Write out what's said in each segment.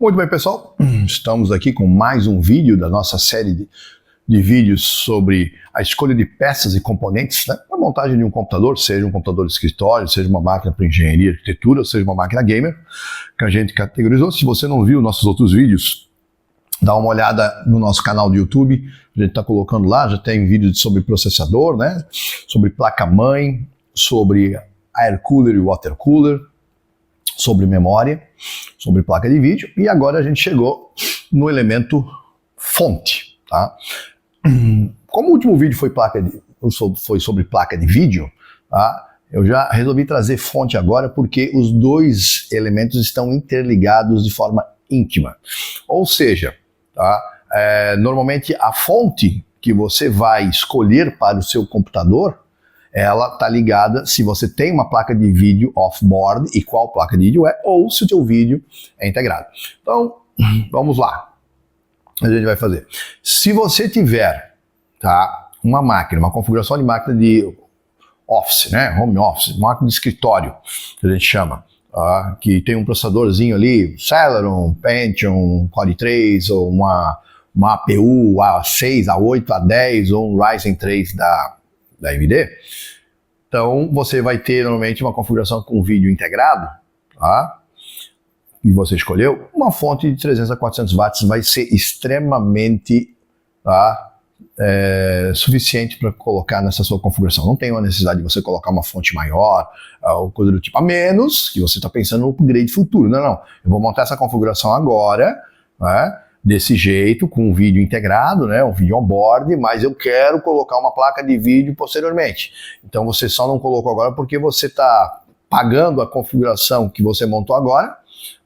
Muito bem, pessoal, estamos aqui com mais um vídeo da nossa série de vídeos sobre a escolha de peças e componentes, né, para a montagem de um computador, seja um computador de escritório, seja uma máquina para engenharia e arquitetura, ou seja uma máquina gamer, que a gente categorizou. Se você não viu nossos outros vídeos, dá uma olhada no nosso canal do YouTube, a gente está colocando lá, já tem vídeos sobre processador, né, sobre placa-mãe, sobre air cooler e water cooler, sobre memória, sobre placa de vídeo, e agora a gente chegou no elemento fonte, tá? Como o último vídeo foi sobre placa de vídeo, tá? Eu já resolvi trazer fonte agora porque os dois elementos estão interligados de forma íntima. Ou seja, tá? Normalmente a fonte que você vai escolher para o seu computador, ela está ligada se você tem uma placa de vídeo off-board e qual placa de vídeo é, ou se o teu vídeo é integrado. Então, vamos lá. A gente vai fazer. Se você tiver, tá, uma máquina, uma configuração de máquina de office, né, home office, máquina de escritório, que a gente chama, tá, que tem um processadorzinho ali, Celeron, Pentium, Core 3, ou uma APU A6, A8, A10, ou um Ryzen 3 da AMD, então você vai ter normalmente uma configuração com vídeo integrado, tá? E você escolheu, uma fonte de 300 a 400 watts vai ser extremamente, tá, suficiente para colocar nessa sua configuração. Não tem uma necessidade de você colocar uma fonte maior ou coisa do tipo, a menos que você está pensando no upgrade futuro. Não, eu vou montar essa configuração agora, né? Desse jeito, com um vídeo integrado, né, um vídeo on-board, mas eu quero colocar uma placa de vídeo posteriormente. Então você só não colocou agora porque você está pagando a configuração que você montou agora,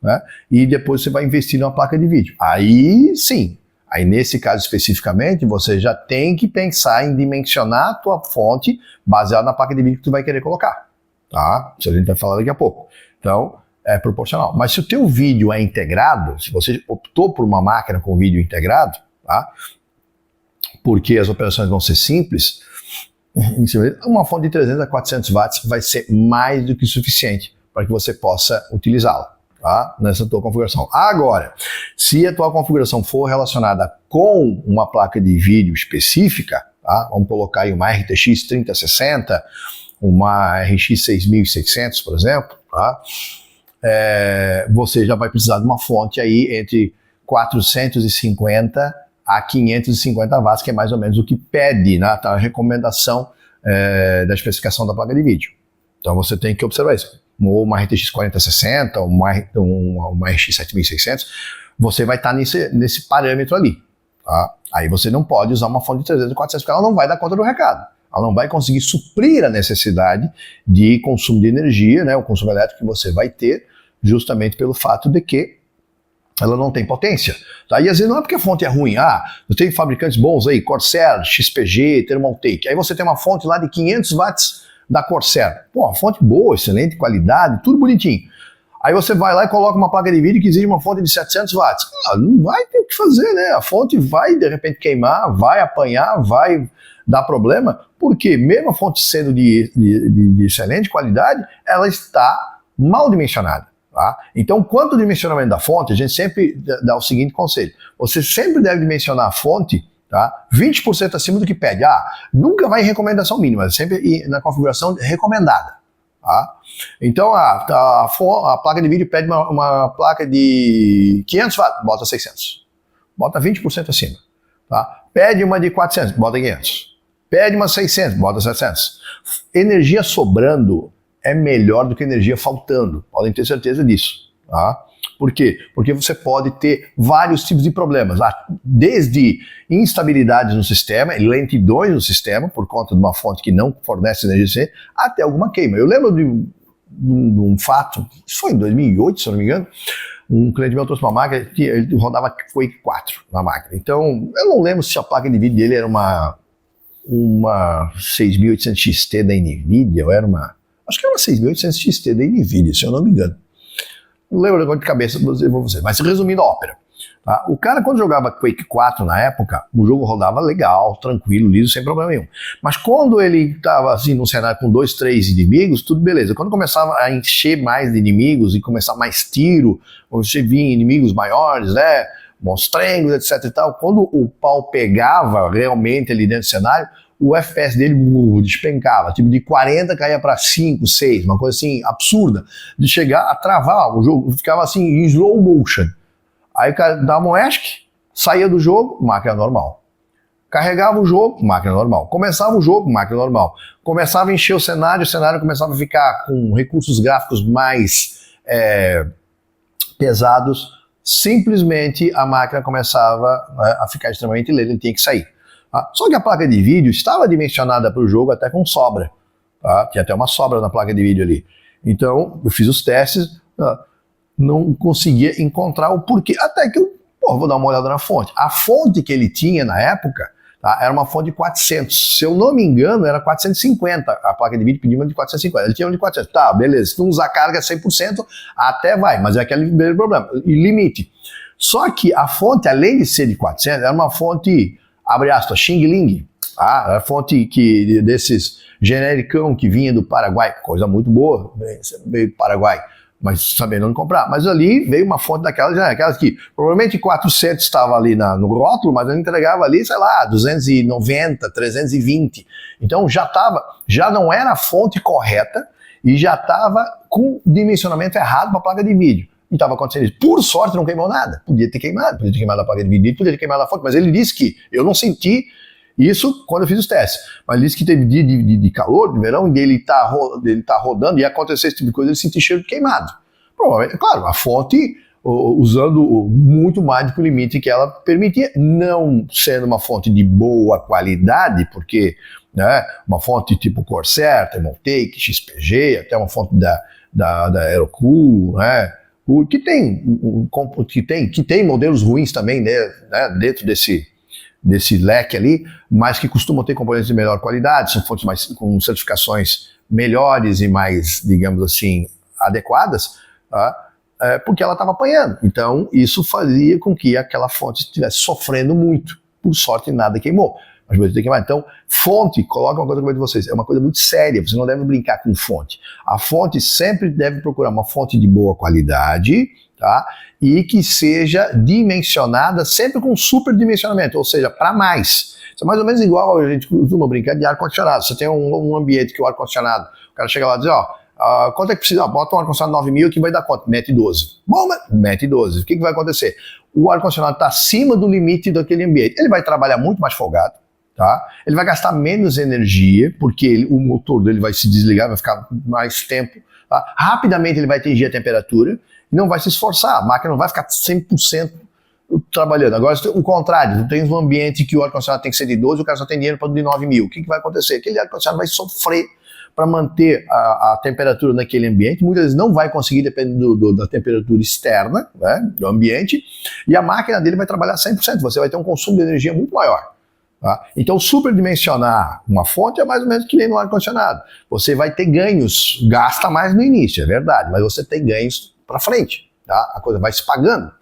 né, e depois você vai investir numa placa de vídeo. Aí sim, aí nesse caso especificamente, você já tem que pensar em dimensionar a tua fonte baseada na placa de vídeo que tu vai querer colocar. Tá? Isso a gente vai falar daqui a pouco. Então, é proporcional. Mas se o teu vídeo é integrado, se você optou por uma máquina com vídeo integrado, tá? Porque as operações vão ser simples, uma fonte de 300 a 400 watts vai ser mais do que suficiente para que você possa utilizá-la, tá? Nessa tua configuração. Agora, se a tua configuração for relacionada com uma placa de vídeo específica, tá? Vamos colocar aí uma RTX 3060, uma RX 6600, por exemplo, tá? Você já vai precisar de uma fonte aí entre 450 a 550 watts, que é mais ou menos o que pede, né, tá, a recomendação da especificação da placa de vídeo. Então você tem que observar isso. Ou uma RTX 4060, uma RX 7600, você vai estar nesse parâmetro ali. Tá? Aí você não pode usar uma fonte de 300 e 400, porque ela não vai dar conta do recado. Ela não vai conseguir suprir a necessidade de consumo de energia, né, o consumo elétrico que você vai ter, justamente pelo fato de que ela não tem potência. Tá? E às vezes não é porque a fonte é ruim. Você tem fabricantes bons aí, Corsair, XPG, Thermaltake. Aí você tem uma fonte lá de 500 watts da Corsair. Pô, uma fonte boa, excelente qualidade, tudo bonitinho. Aí você vai lá e coloca uma placa de vídeo que exige uma fonte de 700 watts. Não vai ter o que fazer, né? A fonte vai de repente queimar, vai apanhar, vai dar problema, porque mesmo a fonte sendo de excelente qualidade, ela está mal dimensionada. Tá? Então, quanto ao dimensionamento da fonte, a gente sempre dá o seguinte conselho. Você sempre deve dimensionar a fonte, tá, 20% acima do que pede. Nunca vai em recomendação mínima, sempre na configuração recomendada. Tá? Então, a placa de vídeo pede uma placa de 500 watts, bota 600. Bota 20% acima. Tá? Pede uma de 400, bota 500. Pede uma 600, bota 700. Energia sobrando é melhor do que energia faltando. Podem ter certeza disso. Tá? Por quê? Porque você pode ter vários tipos de problemas. Desde instabilidades no sistema, lentidões no sistema, por conta de uma fonte que não fornece energia suficiente, até alguma queima. Eu lembro de um fato, isso foi em 2008, se eu não me engano, um cliente meu trouxe uma máquina que ele rodava Quake 4 na máquina. Então, eu não lembro se a placa de vídeo dele era uma 6800 XT da NVIDIA, ou era acho que era uma 6800 XT da NVIDIA, se eu não me engano. Não lembro agora de cabeça, mas resumindo a ópera. Tá? O cara, quando jogava Quake 4 na época, o jogo rodava legal, tranquilo, liso, sem problema nenhum. Mas quando ele estava assim, num cenário com 2, 3 inimigos, tudo beleza. Quando começava a encher mais de inimigos e começar mais tiro, você vinha inimigos maiores, né? Monstrengos, etc e tal, quando o pau pegava realmente ali dentro do cenário, o FPS dele despencava, tipo de 40 caía para 5, 6, uma coisa assim absurda, de chegar a travar, o jogo ficava assim em slow motion. Aí o cara dava um ESC, saía do jogo, máquina normal. Carregava o jogo, máquina normal. Começava o jogo, máquina normal. Começava a encher o cenário começava a ficar com recursos gráficos mais pesados, simplesmente a máquina começava a ficar extremamente lenta, ele tinha que sair. Tá? Só que a placa de vídeo estava dimensionada para o jogo até com sobra. Tá? Tinha até uma sobra na placa de vídeo ali. Então, eu fiz os testes, não conseguia encontrar o porquê. Até que eu vou dar uma olhada na fonte. A fonte que ele tinha na época, tá, era uma fonte de 400. Se eu não me engano, era 450. A placa de vídeo pediu uma de 450. Ele tinha uma de 400. Tá, beleza. Se tu usar carga 100%, até vai. Mas é aquele primeiro problema. E limite. Só que a fonte, além de ser de 400, era uma fonte, abre aspas, Xing Ling. Tá? Era fonte desses genericão que vinha do Paraguai. Coisa muito boa. Veio do Paraguai. Mas sabendo onde comprar. Mas ali veio uma fonte daquelas que provavelmente 400 estava ali no rótulo, mas ele entregava ali, sei lá, 290, 320. Então já não era a fonte correta e já estava com dimensionamento errado para a placa de vídeo. E estava acontecendo isso. Por sorte não queimou nada. Podia ter queimado a placa de vídeo, podia ter queimado a fonte, mas ele disse que eu não senti isso quando eu fiz os testes. Mas ele disse que teve dia de calor, de verão, e dele tá rodando e acontecer esse tipo de coisa, ele sentiu cheiro de queimado. Provavelmente, claro, a fonte usando muito mais do que o limite que ela permitia, não sendo uma fonte de boa qualidade, porque né, uma fonte tipo Corsair, Thermaltake, XPG, até uma fonte da Aerocool, né, que tem modelos ruins também, né, dentro desse leque ali, mas que costumam ter componentes de melhor qualidade, são fontes com certificações melhores e mais, digamos assim, adequadas, tá? Porque ela estava apanhando. Então, isso fazia com que aquela fonte estivesse sofrendo muito. Por sorte, nada queimou. Mas vai ter queimar. Então, fonte, coloca uma coisa que eu vou dizer vocês, é uma coisa muito séria, você não deve brincar com fonte. A fonte sempre deve procurar uma fonte de boa qualidade, tá? E que seja dimensionada sempre com superdimensionamento, ou seja, para mais. Isso é mais ou menos igual a gente costuma brincar de ar-condicionado. Você tem um ambiente que o ar-condicionado, o cara chega lá e diz, quanto é que precisa? Bota um ar-condicionado 9.000 que vai dar quanto? Mete 12. Bom, mete 12. O que vai acontecer? O ar-condicionado está acima do limite daquele ambiente. Ele vai trabalhar muito mais folgado, tá? Ele vai gastar menos energia, porque o motor dele vai se desligar, vai ficar mais tempo. Tá? Rapidamente ele vai atingir a temperatura e não vai se esforçar. A máquina não vai ficar 100% trabalhando. Agora, o contrário, tu tens um ambiente que o ar-condicionado tem que ser de 12 e o cara só tem dinheiro para de 9.000. O que vai acontecer? Aquele ar-condicionado vai sofrer para manter a temperatura naquele ambiente, muitas vezes não vai conseguir, dependendo da temperatura externa, né, do ambiente, e a máquina dele vai trabalhar 100%, você vai ter um consumo de energia muito maior. Tá? Então, superdimensionar uma fonte é mais ou menos que nem no ar-condicionado. Você vai ter ganhos, gasta mais no início, é verdade, mas você tem ganhos para frente. Tá? A coisa vai se pagando,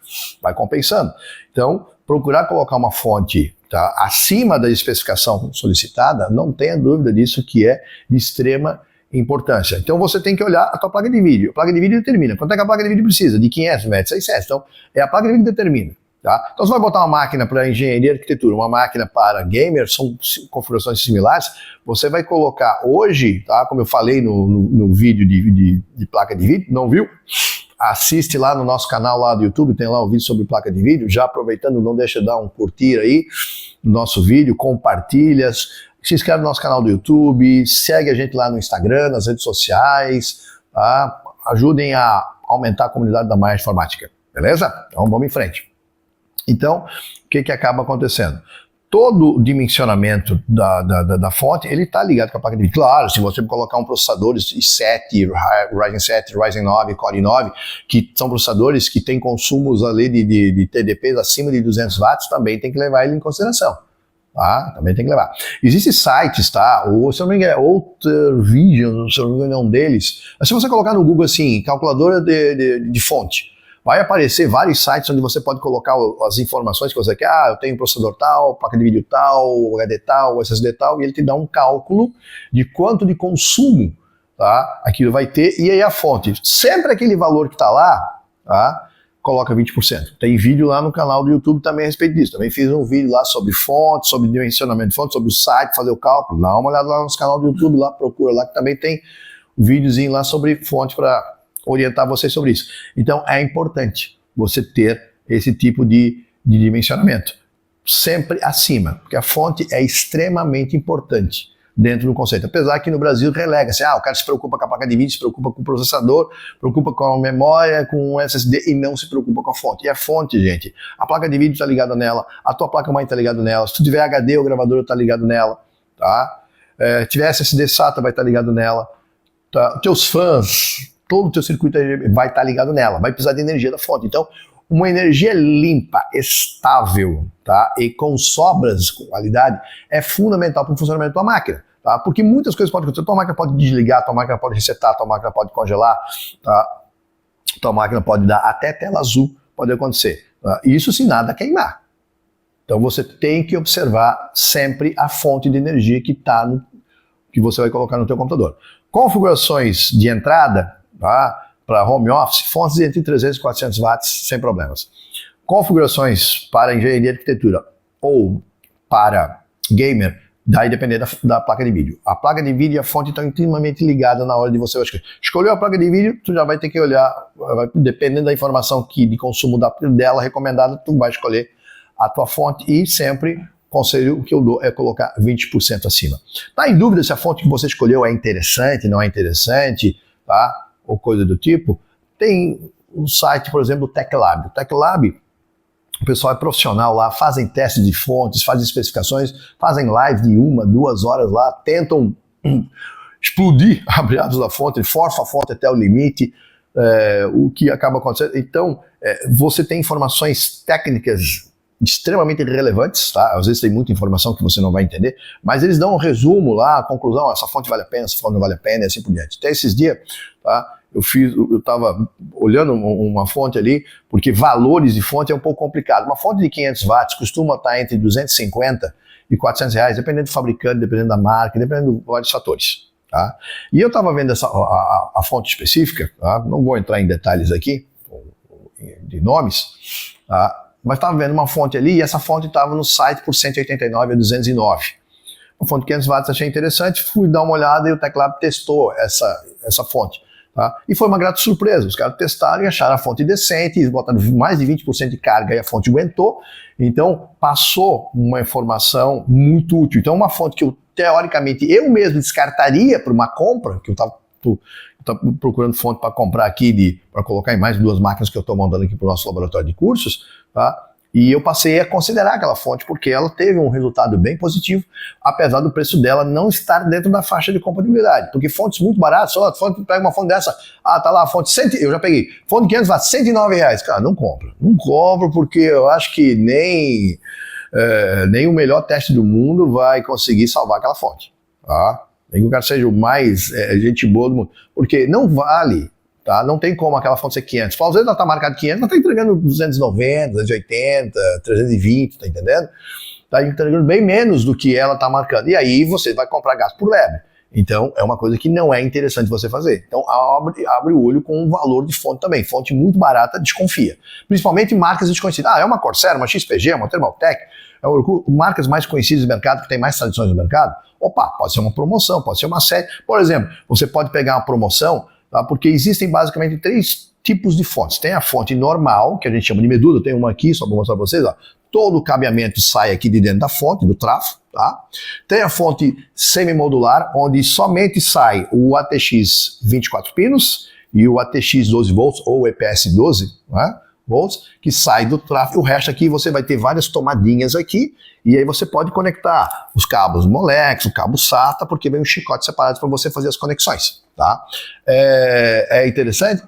vai compensando. Então, procurar colocar uma fonte tá, acima da especificação solicitada, não tenha dúvida disso que é de extrema importância. Então você tem que olhar a tua placa de vídeo. A placa de vídeo determina. Quanto é que a placa de vídeo precisa? De 500 metros, 600. Então é a placa de vídeo que determina. Tá? Então você vai botar uma máquina para engenharia e arquitetura, uma máquina para gamer, são configurações similares, você vai colocar hoje, tá, como eu falei no vídeo de placa de vídeo, não viu? Assiste lá no nosso canal lá do YouTube, tem lá um vídeo sobre placa de vídeo. Já aproveitando, não deixa de dar um curtir aí no nosso vídeo, compartilha, se inscreve no nosso canal do YouTube, segue a gente lá no Instagram, nas redes sociais, tá? Ajudem a aumentar a comunidade da Maia Informática, beleza? Então vamos em frente. Então, o que acaba acontecendo? Todo o dimensionamento da fonte, ele está ligado com a placa de vídeo. Claro, se você colocar um processador i7, Ryzen 7, Ryzen 9, Core 9, que são processadores que têm consumos ali de TDPs acima de 200 watts, também tem que levar ele em consideração. Tá? Também tem que levar. Existem sites, tá? Ou, se eu não me engano, é OutVision, se eu não me engano é um deles. Mas se você colocar no Google assim, calculadora de fonte, vai aparecer vários sites onde você pode colocar as informações que você quer. Ah, eu tenho processador tal, placa de vídeo tal, HD tal, SSD tal, e ele te dá um cálculo de quanto de consumo, tá, aquilo vai ter, e aí a fonte, sempre aquele valor que está lá, tá, coloca 20%. Tem vídeo lá no canal do YouTube também a respeito disso. Também fiz um vídeo lá sobre fonte, sobre dimensionamento de fonte, sobre o site, fazer o cálculo. Dá uma olhada lá no canal do YouTube, lá procura lá que também tem um videozinho lá sobre fonte para orientar vocês sobre isso. Então é importante você ter esse tipo de dimensionamento. Sempre acima, porque a fonte é extremamente importante dentro do conceito. Apesar que no Brasil relega-se, o cara se preocupa com a placa de vídeo, se preocupa com o processador, preocupa com a memória, com o SSD e não se preocupa com a fonte. E a fonte, gente, a placa de vídeo está ligada nela, a tua placa-mãe está ligada nela, se tu tiver HD, o gravador está ligado nela, tá? Tiver SSD SATA, vai estar ligado nela, tá? Teus fãs, todo o teu circuito vai estar ligado nela, vai precisar de energia da fonte. Então, uma energia limpa, estável, tá? E com sobras, com qualidade, é fundamental para o funcionamento da tua máquina. Tá? Porque muitas coisas podem acontecer. Tua máquina pode desligar, tua máquina pode resetar, tua máquina pode congelar, tá? Tua máquina pode dar até tela azul, pode acontecer. Tá? Isso se nada queimar. Então você tem que observar sempre a fonte de energia que você vai colocar no teu computador. Configurações de entrada, tá? Para home office, fontes entre 300 e 400 watts sem problemas. Configurações para engenharia de arquitetura ou para gamer, daí depender da placa de vídeo. A placa de vídeo e a fonte estão intimamente ligadas na hora de você escolher. Escolheu a placa de vídeo, tu já vai ter que olhar, dependendo da informação de consumo dela recomendada, tu vai escolher a tua fonte e sempre o conselho que eu dou é colocar 20% acima. Tá em dúvida se a fonte que você escolheu é interessante, não é interessante, tá? Ou coisa do tipo? Tem um site, por exemplo, o TechLab. O TechLab, o pessoal é profissional lá, fazem testes de fontes, fazem especificações, fazem live de 1, 2 horas lá, tentam explodir, abre aspas, da fonte, força a fonte até o limite, o que acaba acontecendo. Então, você tem informações técnicas extremamente relevantes, tá? Às vezes tem muita informação que você não vai entender, mas eles dão um resumo lá, a conclusão, essa fonte vale a pena, essa fonte não vale a pena, e assim por diante. Até esses dias, tá? Eu estava olhando uma fonte ali, porque valores de fonte é um pouco complicado. Uma fonte de 500 watts costuma estar entre 250 e 400 reais, dependendo do fabricante, dependendo da marca, dependendo de vários fatores. Tá? E eu estava vendo a fonte específica, tá? Não vou entrar em detalhes aqui, de nomes, tá? Mas estava vendo uma fonte ali e essa fonte estava no site por 189 a 209. Uma fonte de 500 watts achei interessante, fui dar uma olhada e o TechLab testou essa fonte. Tá? E foi uma grata surpresa, os caras testaram e acharam a fonte decente, botaram mais de 20% de carga e a fonte aguentou, então passou uma informação muito útil. Então uma fonte que teoricamente eu mesmo descartaria para uma compra, que eu estava procurando fonte para comprar aqui, para colocar em mais 2 máquinas que eu estou mandando aqui para o nosso laboratório de cursos, tá? E eu passei a considerar aquela fonte porque ela teve um resultado bem positivo, apesar do preço dela não estar dentro da faixa de compatibilidade. Porque fontes muito baratas, pega uma fonte dessa, tá lá a fonte, eu já peguei, fonte de 500 watts, 109 reais. Cara, não compro. Não compro porque eu acho que nem o melhor teste do mundo vai conseguir salvar aquela fonte. Tá? Nem que o cara seja o mais gente boa do mundo. Porque não vale. Tá? Não tem como aquela fonte ser 500. Às vezes ela está marcada 500, ela está entregando 290, 280, 320, tá entendendo? Está entregando bem menos do que ela está marcando. E aí você vai comprar gás por lebre. Então é uma coisa que não é interessante você fazer. Então abre o olho com o valor de fonte também. Fonte muito barata, desconfia. Principalmente marcas desconhecidas. É uma Corsair, uma XPG, uma Thermaltake, marcas mais conhecidas do mercado, que tem mais tradições no mercado. Opa, pode ser uma promoção, pode ser uma série. Por exemplo, você pode pegar uma promoção, tá? Porque existem basicamente 3 tipos de fontes. Tem a fonte normal, que a gente chama de medusa, eu tenho uma aqui, só para mostrar para vocês, ó. Todo o cabeamento sai aqui de dentro da fonte, do trafo, tá? Tem a fonte semi-modular, onde somente sai o ATX 24 pinos e o ATX 12 volts, ou EPS 12, né? Volts, que sai do trafo. O resto aqui você vai ter várias tomadinhas aqui, e aí você pode conectar os cabos Molex, o cabo SATA, porque vem um chicote separado para você fazer as conexões, tá? É interessante?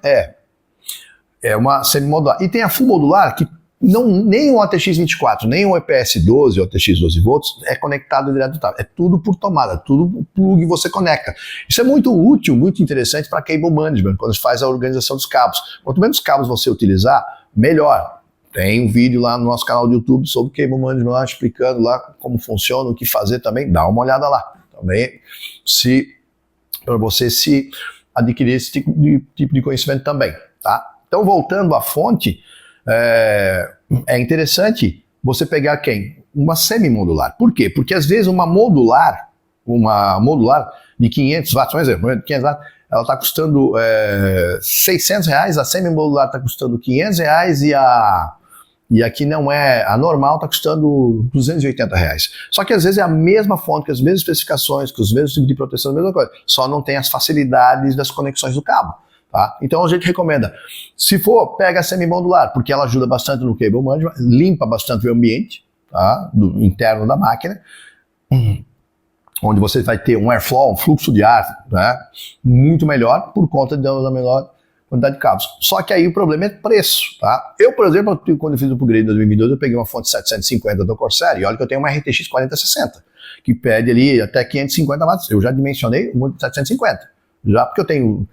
É uma semi-modular. E tem a full modular, que Não, nem o ATX 24, nem o EPS 12 ou ATX 12 volts é conectado direto do cabo. É tudo por tomada, tudo plug você conecta. Isso é muito útil, muito interessante para cable management, quando você faz a organização dos cabos. Quanto menos cabos você utilizar, melhor. Tem um vídeo lá no nosso canal do YouTube sobre cable management, lá, explicando lá como funciona, o que fazer também. Dá uma olhada lá. Também, para você se adquirir esse tipo de conhecimento também. Tá? Então, voltando à fonte, é interessante você pegar uma semi-modular. Por quê? Porque às vezes uma modular de 500 watts, por exemplo, 500 watts, ela está custando R$600, a semi-modular está custando R$500 e aqui não é, a normal está custando R$280. Só que às vezes é a mesma fonte, com as mesmas especificações, com os mesmos tipos de proteção, a mesma coisa, só não tem as facilidades das conexões do cabo. Tá? Então a gente recomenda, se for, pega a semi-modular, porque ela ajuda bastante no cable management, limpa bastante o ambiente, tá? Do interno da máquina, onde você vai ter um airflow, um fluxo de ar, né? Muito melhor por conta da menor quantidade de cabos. Só que aí o problema é preço. Tá? Eu, por exemplo, quando eu fiz o upgrade em 2012, eu peguei uma fonte 750 do Corsair e olha que eu tenho uma RTX 4060, que pede ali até 550 watts. Eu já dimensionei uma 750, já porque eu tenho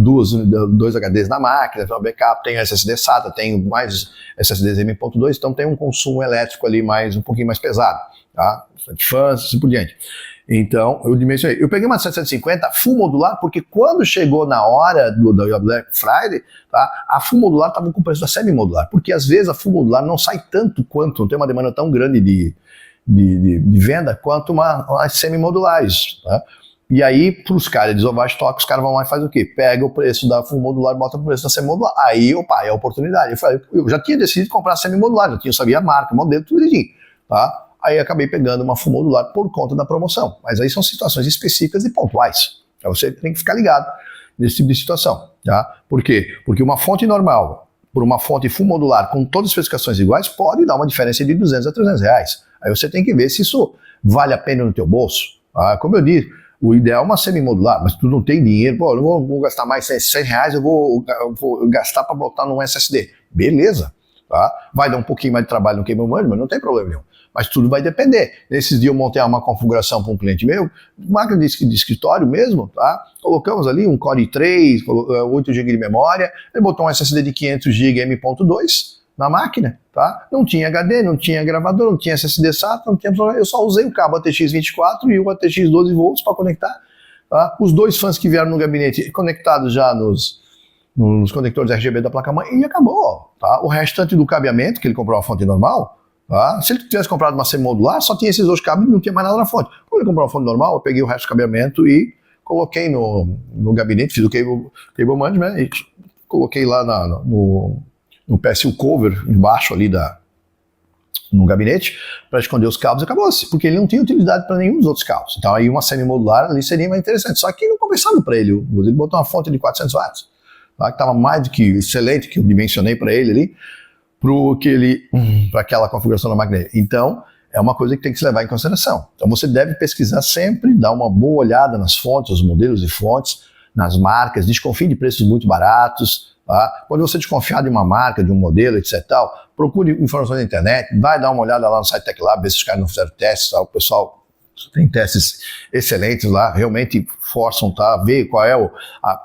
dois HDs na máquina, tem um backup, tem SSD SATA, tenho mais SSDs M.2, então tem um consumo elétrico ali um pouquinho mais pesado, tá? De fãs, assim por diante. Então, eu dimensionei. Eu peguei uma 750 full modular, porque quando chegou na hora da Black Friday, tá, a full modular estava com o preço da semi-modular, porque às vezes a full modular não sai tanto quanto, não tem uma demanda tão grande de venda quanto as semi-modulares, tá? E aí, para os caras de overstock, os caras vão lá e fazem o quê? Pega o preço da full modular e bota o preço da semi-modular. Aí, opa, é a oportunidade. Eu já tinha decidido comprar semi-modular, eu sabia a marca, modelo, tudo direitinho, tá? Aí acabei pegando uma full modular por conta da promoção. Mas aí são situações específicas e pontuais. Então você tem que ficar ligado nesse tipo de situação, tá? Por quê? Porque uma fonte normal, por uma fonte full modular com todas as especificações iguais, pode dar uma diferença de R$200 a R$300. Aí você tem que ver se isso vale a pena no teu bolso. Tá? Como eu disse, o ideal é uma semi-modular, mas tu não tem dinheiro, pô, eu não vou gastar mais R$100, eu vou gastar para botar num SSD. Beleza, tá? Vai dar um pouquinho mais de trabalho no cable management, não tem problema nenhum. Mas tudo vai depender. Nesses dias eu montei uma configuração para um cliente meu, máquina de escritório mesmo, tá? Colocamos ali um Core i3, 8 GB de memória, ele botou um SSD de 500 GB M.2 na máquina, tá? Não tinha HD, não tinha gravador, não tinha SSD SATA, não tinha, eu só usei o cabo ATX 24 e o ATX 12 volts para conectar. Tá? Os dois fãs que vieram no gabinete conectados já nos conectores RGB da placa-mãe e acabou. Tá? O restante do cabeamento, que ele comprou uma fonte normal, tá? Se ele tivesse comprado uma semi-modular, só tinha esses dois cabos e não tinha mais nada na fonte. Quando ele comprou uma fonte normal, eu peguei o resto do cabeamento e coloquei no gabinete, fiz o cable management e coloquei lá no PSU cover embaixo ali no gabinete para esconder os cabos e acabou-se, porque ele não tinha utilidade para nenhum dos outros cabos. Então aí uma semi-modular ali seria mais interessante, só que não compensava para ele. Ele botou uma fonte de 400 watts, tá? Que estava mais do que excelente, que eu dimensionei para ele ali, para aquela configuração da máquina dele. Então é uma coisa que tem que se levar em consideração. Então você deve pesquisar sempre, dar uma boa olhada nas fontes, os modelos de fontes, nas marcas, desconfie de preços muito baratos. Tá? Quando você desconfiar de uma marca, de um modelo, etc. Tal, procure informações na internet, vai dar uma olhada lá no site TechLab, ver se os caras não fizeram testes. Tá? O pessoal tem testes excelentes lá, realmente forçam, tá? Ver qual é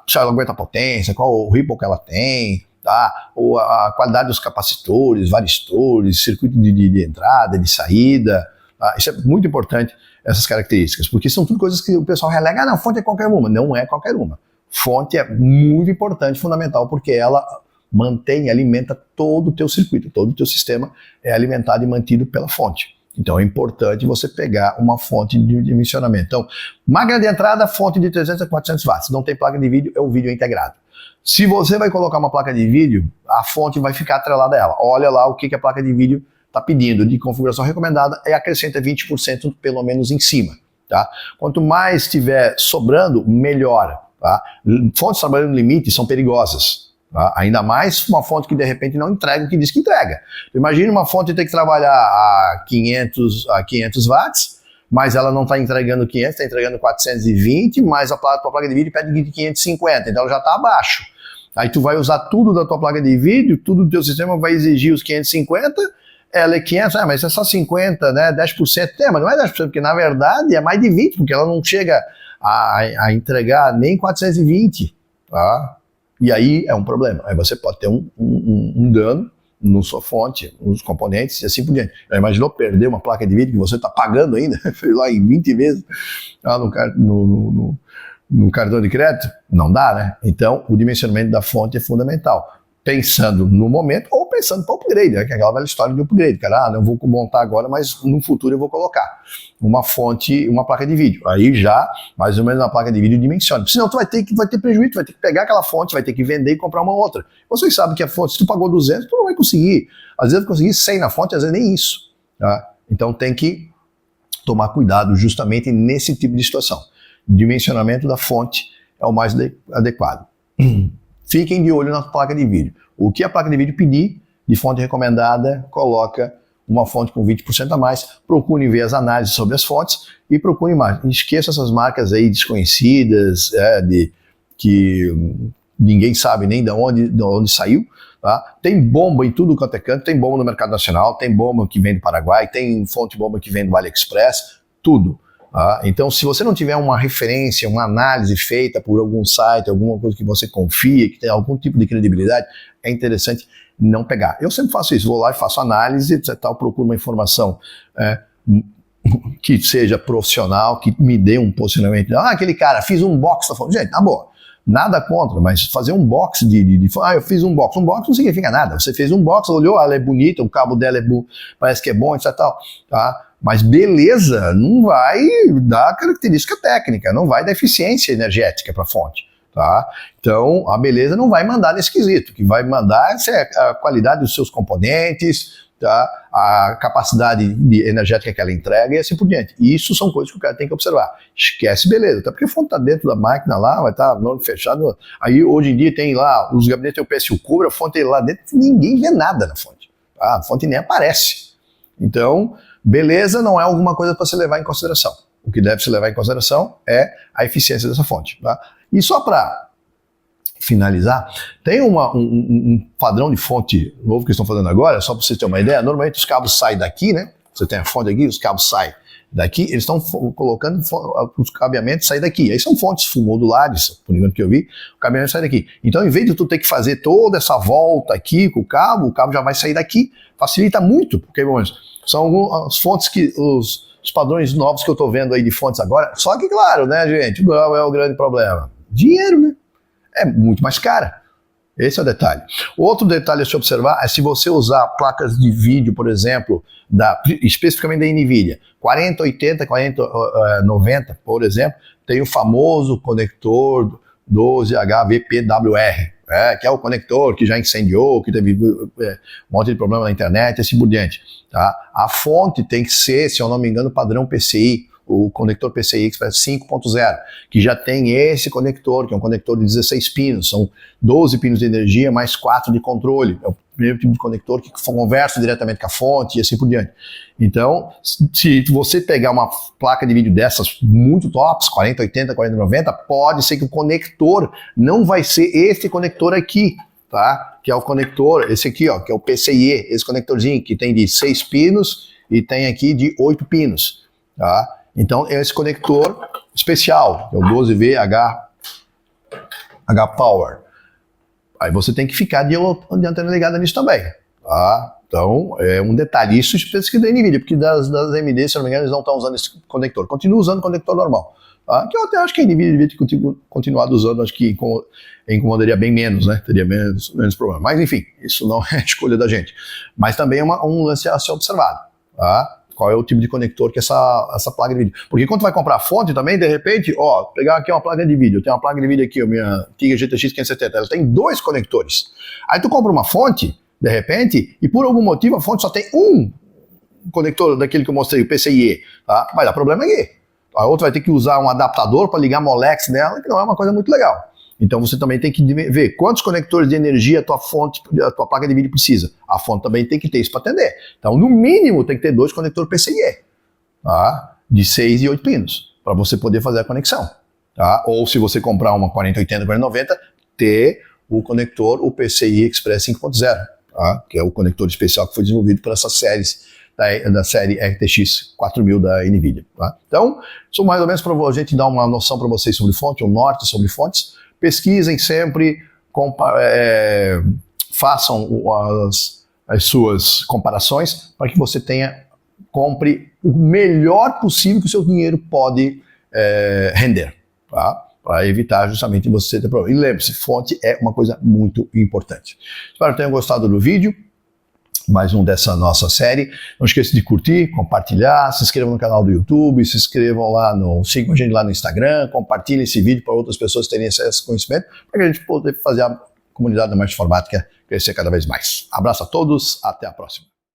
se ela aguenta a potência, qual o ripple que ela tem, tá? Ou a qualidade dos capacitores, varistores, circuito de entrada, de saída. Tá? Isso é muito importante, essas características, porque são tudo coisas que o pessoal relega, não, fonte é qualquer uma. Não é qualquer uma. Fonte é muito importante, fundamental, porque ela mantém e alimenta todo o teu circuito, todo o teu sistema é alimentado e mantido pela fonte. Então é importante você pegar uma fonte de dimensionamento. Então, máquina de entrada, fonte de 300 a 400 watts. Não tem placa de vídeo, é o vídeo integrado. Se você vai colocar uma placa de vídeo, a fonte vai ficar atrelada a ela. Olha lá o que a placa de vídeo está pedindo de configuração recomendada e acrescenta 20% pelo menos em cima. Tá? Quanto mais estiver sobrando, melhor. Tá? Fontes trabalhando no limite são perigosas. Tá? Ainda mais uma fonte que de repente não entrega o que diz que entrega. Imagina uma fonte ter que trabalhar a 500 watts, mas ela não está entregando 500, está entregando 420, mas a tua placa de vídeo pede de 550, então ela já está abaixo. Aí tu vai usar tudo da tua placa de vídeo, tudo do teu sistema vai exigir os 550, ela é 500, mas é só 50, né, 10%. Mas não é 10%, porque na verdade é mais de 20%, porque ela não chega a entregar nem 420, tá? E aí é um problema. Aí você pode ter um dano na sua fonte, nos componentes e assim por diante. Já imaginou perder uma placa de vídeo que você está pagando ainda, lá em 20 vezes lá no cartão de crédito? Não dá, né? Então, o dimensionamento da fonte é fundamental. Pensando no momento ou pensando para o upgrade, né? Que é aquela velha história de upgrade. Cara, não vou montar agora, mas no futuro eu vou colocar uma fonte, uma placa de vídeo. Aí já, mais ou menos, uma placa de vídeo dimensiona. Senão tu vai ter prejuízo, tu vai ter que pegar aquela fonte, vai ter que vender e comprar uma outra. Vocês sabem que a fonte, se tu pagou 200, tu não vai conseguir. Às vezes vai conseguir 100 na fonte, às vezes nem isso. Tá? Então tem que tomar cuidado justamente nesse tipo de situação. Dimensionamento da fonte é o mais adequado. Fiquem de olho na placa de vídeo. O que a placa de vídeo pedir de fonte recomendada, coloca uma fonte com 20% a mais. Procure ver as análises sobre as fontes e procure mais. Esqueça essas marcas aí desconhecidas, que ninguém sabe nem de onde saiu. Tá? Tem bomba em tudo quanto é canto, tem bomba no mercado nacional, tem bomba que vem do Paraguai, tem fonte bomba que vem do AliExpress, tudo. Ah, então, se você não tiver uma referência, uma análise feita por algum site, alguma coisa que você confia, que tem algum tipo de credibilidade, é interessante não pegar. Eu sempre faço isso, vou lá e faço análise, etc, procuro uma informação que seja profissional, que me dê um posicionamento. Aquele cara, fiz um box, tá falando, gente, tá bom, nada contra, mas fazer um box eu fiz um box não significa nada. Você fez um box, olhou, ela é bonita, o cabo dela parece que é bom, etc, tá? Mas beleza não vai dar característica técnica, não vai dar eficiência energética para a fonte. Tá? Então, a beleza não vai mandar nesse quesito. O que vai mandar é a qualidade dos seus componentes, tá? A capacidade energética que ela entrega e assim por diante. E isso são coisas que o cara tem que observar. Esquece beleza, até porque a fonte está dentro da máquina lá, vai estar no fechado. Aí, hoje em dia, tem lá, os gabinetes tem o PSU Cubra, a fonte lá dentro, ninguém vê nada na fonte. Tá? A fonte nem aparece. Então, beleza não é alguma coisa para se levar em consideração. O que deve se levar em consideração é a eficiência dessa fonte. Tá? E só para finalizar, tem um padrão de fonte novo que estão fazendo agora, só para vocês terem uma ideia. Normalmente os cabos saem daqui, né? Você tem a fonte aqui, os cabos saem daqui, eles estão colocando os cabeamentos saem daqui. Aí são fontes modulares, por enquanto que eu vi, o cabeamento sai daqui. Então, em vez de tu ter que fazer toda essa volta aqui com o cabo já vai sair daqui. Facilita muito, porque, são algumas fontes que os padrões novos que eu estou vendo aí de fontes agora. Só que, claro, né, gente, qual é o grande problema? Dinheiro, né? É muito mais cara. Esse é o detalhe. Outro detalhe a se observar é se você usar placas de vídeo, por exemplo, especificamente da NVIDIA, 4080, 4090, por exemplo, tem o famoso conector 12HVPWR, que é o conector que já incendiou, que teve um monte de problema na internet e assim por diante. Tá? A fonte tem que ser, se eu não me engano, padrão PCI, o conector PCI Express 5.0, que já tem esse conector, que é um conector de 16 pinos, são 12 pinos de energia mais 4 de controle. É o primeiro tipo de conector que conversa diretamente com a fonte e assim por diante. Então, se você pegar uma placa de vídeo dessas muito tops, 4080, 4090, pode ser que o conector não vai ser esse conector aqui, tá? Que é o conector, esse aqui, ó, que é o PCIe, esse conectorzinho que tem de 6 pinos e tem aqui de 8 pinos, tá? Então, é esse conector especial, é o 12VH Power. Aí você tem que ficar de antena ligada nisso também. Tá? Então, é um detalhe. Isso específico da NVIDIA, porque das AMD, se não me engano, eles não estão usando esse conector. Continua usando o conector normal. Tá? Que eu até acho que a NVIDIA devia ter continuado usando, acho que incomodaria bem menos, né? Teria menos problema. Mas, enfim, isso não é escolha da gente. Mas também é um lance a ser observado. Tá? Qual é o tipo de conector que essa placa de vídeo. Porque quando tu vai comprar a fonte também, de repente, pegar aqui uma placa de vídeo, eu tenho uma placa de vídeo aqui, a minha TIGA GTX 570, ela tem 2 conectores. Aí tu compra uma fonte, de repente, e por algum motivo a fonte só tem um conector daquele que eu mostrei, o PCIe, tá? Vai dar problema aqui. A outra vai ter que usar um adaptador para ligar Molex nela, que não é uma coisa muito legal. Então você também tem que ver quantos conectores de energia a tua placa de vídeo precisa. A fonte também tem que ter isso para atender. Então, no mínimo, tem que ter 2 conectores PCIe, tá? De 6 e 8 pinos, para você poder fazer a conexão. Tá? Ou se você comprar uma 4080, 4090, ter o conector, o PCI Express 5.0, tá? Que é o conector especial que foi desenvolvido por essas séries da série RTX 4000 da NVIDIA. Tá? Então, isso mais ou menos para a gente dar uma noção para vocês sobre fonte, um norte sobre fontes. Pesquisem sempre, façam as suas comparações para que você compre o melhor possível que o seu dinheiro pode render, tá? Para evitar justamente você ter problema. E lembre-se, fonte é uma coisa muito importante. Espero que tenham gostado do vídeo. Mais um dessa nossa série. Não esqueça de curtir, compartilhar, se inscrevam no canal do YouTube, se inscrevam sigam a gente lá no Instagram, compartilhem esse vídeo para outras pessoas terem acesso ao conhecimento, para que a gente possa fazer a comunidade da Marcha Informática crescer cada vez mais. Abraço a todos, até a próxima.